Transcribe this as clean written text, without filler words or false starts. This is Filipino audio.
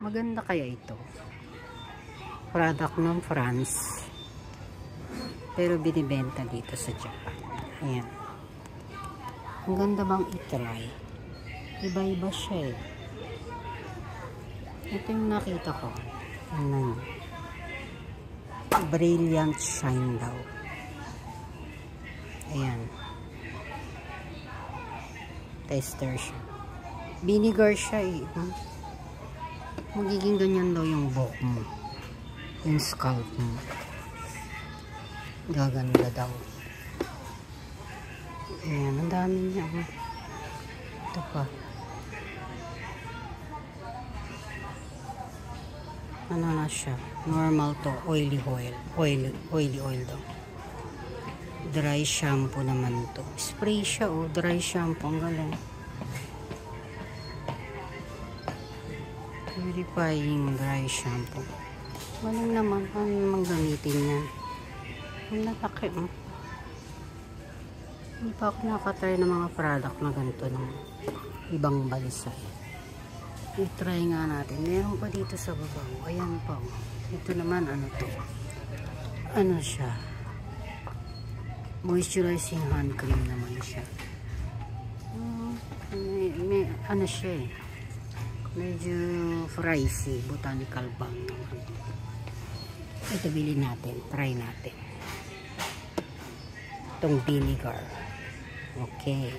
Maganda kaya ito? Product ng France. Pero binibenta dito sa Japan. Ayan. Ang ganda bang i-try? Iba-iba siya eh. Ito yung nakita ko. Ano? Brilliant Shine daw. Ayan. Tester siya. Vinegar siya eh. Magiging ganyan daw yung buhok mo. Yung scalp mo. Gaganda daw. Ayan, ang dami niya. Ito pa. Ano na siya? Normal to. Oily oil. Oily oil daw. Dry shampoo naman to. Spray siya oh. Dry shampoo. Ang galing. Purifying dry shampoo. Galing naman. Ano naman gamitin niya? Ang lalaki oh. Hindi pa ako nakatry ng mga product na ganito ng ibang bansa. I-try nga natin. Meron pa dito sa baba. Ayan pa. Ito naman ano to. Ano siya? Moisturizing hand cream naman siya. May ano siya eh. Medyo pricey. Botanical balm naman. Ito bilhin natin. Try natin. Itong vinegar. Okay.